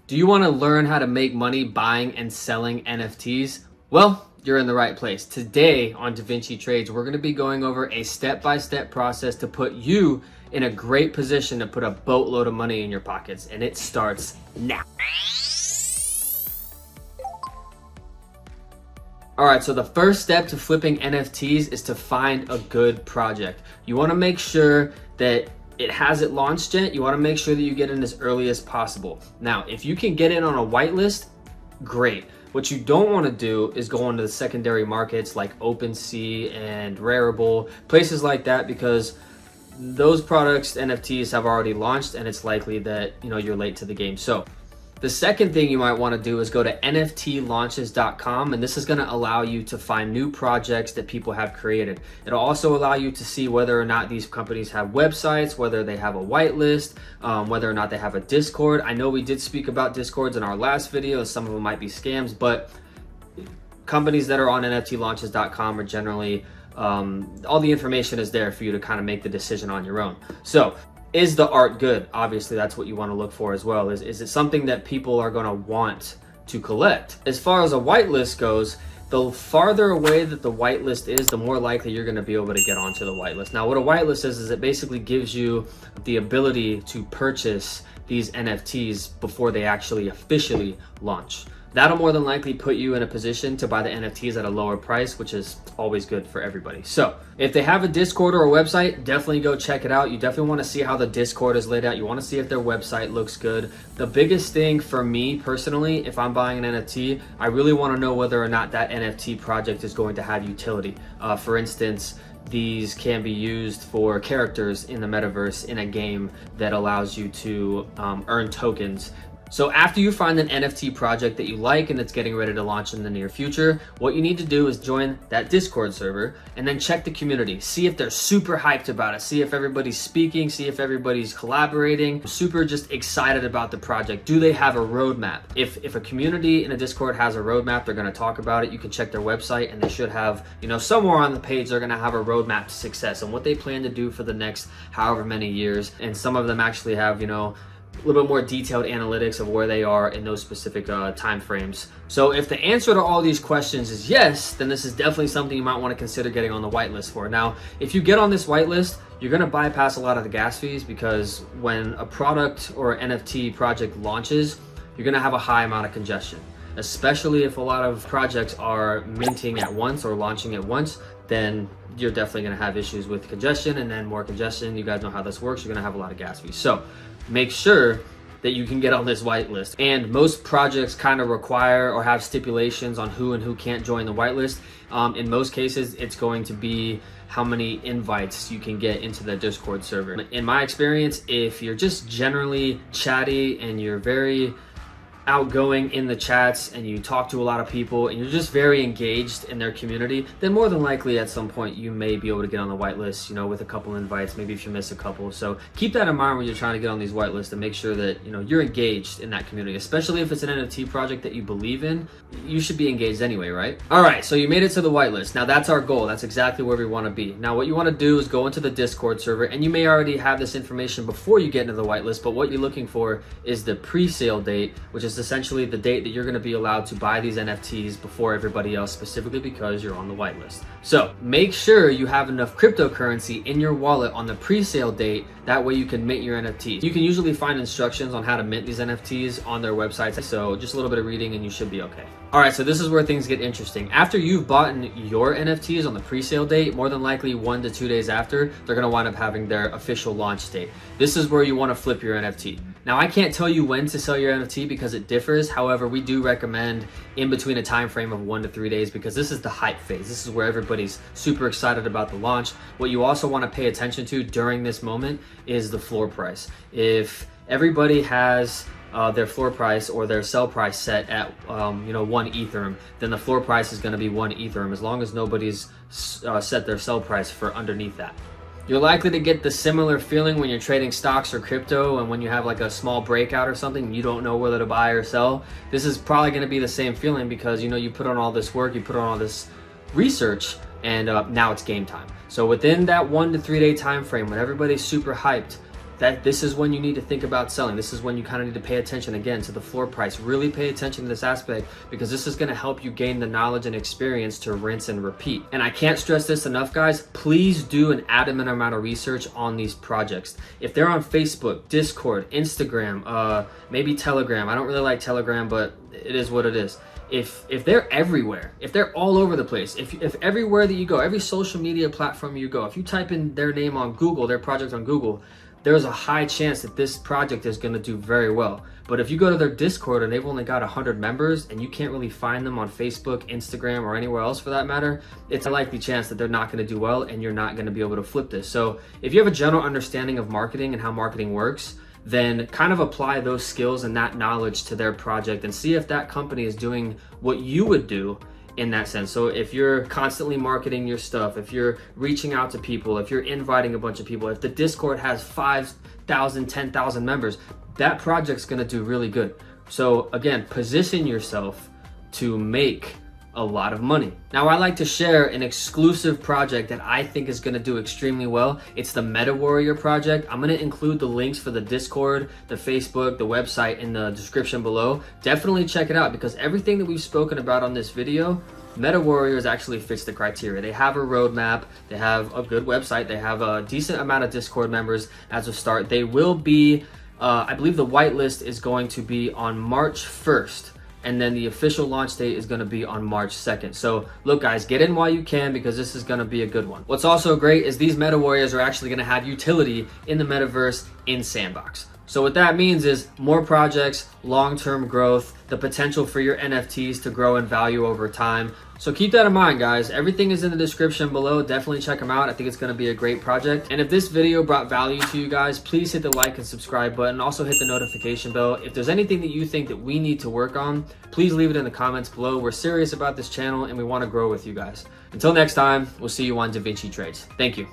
Do you want to learn how to make money buying and selling NFTs? Well, you're in the right place. Today on DaVinci Trades, we're going to be going over a step-by-step process to put you in a great position to put a boatload of money in your pockets, and it starts now. All right, so the first step to flipping NFTs is to find a good project. You want to make sure that it hasn't launched yet. You want to make sure that you get in as early as possible. Now, if you can get in on a whitelist, great. What you don't want to do is go into the secondary markets like OpenSea and Rarible, places like that, because those products, NFTs, have already launched, and it's likely that you're late to the game. So the second thing you might want to do is go to NFTlaunches.com, and this is going to allow you to find new projects that people have created. It'll also allow you to see whether or not these companies have websites, whether they have a whitelist, whether or not they have a Discord. I know we did speak about Discords in our last video. Some of them might be scams, but companies that are on NFTlaunches.com are generally, all the information is there for you to kind of make the decision on your own. So, is the art good? Obviously, that's what you want to look for as well. Is it something that people are going to want to collect? As far as a whitelist goes, the farther away that the whitelist is, the more likely you're going to be able to get onto the whitelist. Now, what a whitelist is it basically gives you the ability to purchase these NFTs before they actually officially launch. That'll more than likely put you in a position to buy the NFTs at a lower price, which is always good for everybody. So if they have a Discord or a website, definitely go check it out. You definitely want to see how the Discord is laid out. You want to see if their website looks good. The biggest thing for me personally, if I'm buying an NFT, I really want to know whether or not that NFT project is going to have utility. For instance, these can be used for characters in the metaverse in a game that allows you to earn tokens. So after you find an NFT project that you like and that's getting ready to launch in the near future, what you need to do is join that Discord server and then check the community. See if they're super hyped about it. See if everybody's speaking, see if everybody's collaborating, super just excited about the project. Do they have a roadmap? If a community in a Discord has a roadmap, they're gonna talk about it. You can check their website and they should have, somewhere on the page, they're gonna have a roadmap to success and what they plan to do for the next however many years. And some of them actually have, a little bit more detailed analytics of where they are in those specific time frames. So if the answer to all these questions is yes, then this is definitely something you might want to consider getting on the whitelist for. Now, if you get on this whitelist, you're going to bypass a lot of the gas fees, because when a product or NFT project launches, you're going to have a high amount of congestion, especially if a lot of projects are minting at once or launching at once. Then you're definitely going to have issues with congestion, and then more congestion, you guys know how this works, you're going to have a lot of gas fees. So make sure that you can get on this whitelist. And most projects kind of require or have stipulations on who and who can't join the whitelist. In most cases, it's going to be how many invites you can get into the Discord server. In my experience, if you're just generally chatty and you're very outgoing in the chats and you talk to a lot of people and you're just very engaged in their community, then more than likely at some point you may be able to get on the whitelist, with a couple invites, maybe if you miss a couple. So keep that in mind when you're trying to get on these whitelists, and make sure that you're engaged in that community, especially if it's an NFT project that you believe in. You should be engaged anyway, right? All right, so you made it to the whitelist. Now that's our goal. That's exactly where we want to be. Now what you want to do is go into the Discord server, and you may already have this information before you get into the whitelist, but what you're looking for is the pre-sale date, which is essentially the date that you're going to be allowed to buy these NFTs before everybody else, specifically because you're on the whitelist. So make sure you have enough cryptocurrency in your wallet on the pre-sale date. That way you can mint your NFTs. You can usually find instructions on how to mint these NFTs on their websites. So just a little bit of reading and you should be okay. All right, so this is where things get interesting. After you've bought your NFTs on the pre-sale date, more than likely 1 to 2 days after, they're going to wind up having their official launch date. This is where you want to flip your NFT. Now, I can't tell you when to sell your NFT because it differs. However, we do recommend in between a time frame of 1 to 3 days, because this is the hype phase. This is where everybody's super excited about the launch. What you also want to pay attention to during this moment is the floor price. If everybody has their floor price or their sell price set at 1 Ethereum, then the floor price is going to be 1 Ethereum, as long as nobody's set their sell price for underneath that. You're likely to get the similar feeling when you're trading stocks or crypto, and when you have like a small breakout or something and you don't know whether to buy or sell. This is probably going to be the same feeling, because you put on all this work, you put on all this research, and now it's game time. So within that 1 to 3 day time frame, when everybody's super hyped, that this is when you need to think about selling. This is when you kind of need to pay attention again to the floor price. Really pay attention to this aspect, because this is going to help you gain the knowledge and experience to rinse and repeat. And I can't stress this enough, guys. Please do an adamant amount of research on these projects. If they're on Facebook, Discord, Instagram, maybe Telegram. I don't really like Telegram, but it is what it is. If they're everywhere, if they're all over the place, if everywhere that you go, every social media platform you go, if you type in their name on Google, their project on Google, there's a high chance that this project is going to do very well. But if you go to their Discord and they've only got 100 members and you can't really find them on Facebook, Instagram, or anywhere else for that matter, it's a likely chance that they're not going to do well and you're not going to be able to flip this. So if you have a general understanding of marketing and how marketing works, then kind of apply those skills and that knowledge to their project and see if that company is doing what you would do in that sense. So if you're constantly marketing your stuff, if you're reaching out to people, if you're inviting a bunch of people, if the Discord has 5,000, 10,000 members, that project's gonna do really good. So again, position yourself to make a lot of money. Now, I like to share an exclusive project that I think is going to do extremely well. It's the Meta Warrior project. I'm going to include the links for the Discord, the Facebook, the website in the description below. Definitely check it out, because everything that we've spoken about on this video, Meta Warriors actually fits the criteria. They have a roadmap, they have a good website, they have a decent amount of Discord members as a start. They will be, I believe the whitelist is going to be on March 1st. And then the official launch date is going to be on March 2nd. So look, guys, get in while you can, because this is going to be a good one. What's also great is these Meta Warriors are actually going to have utility in the metaverse in Sandbox. So what that means is more projects, long-term growth, the potential for your NFTs to grow in value over time. So keep that in mind, guys. Everything is in the description below. Definitely check them out. I think it's going to be a great project. And if this video brought value to you guys, please hit the like and subscribe button. Also hit the notification bell. If there's anything that you think that we need to work on, please leave it in the comments below. We're serious about this channel and we want to grow with you guys. Until next time, we'll see you on Da Vinci Trades. Thank you.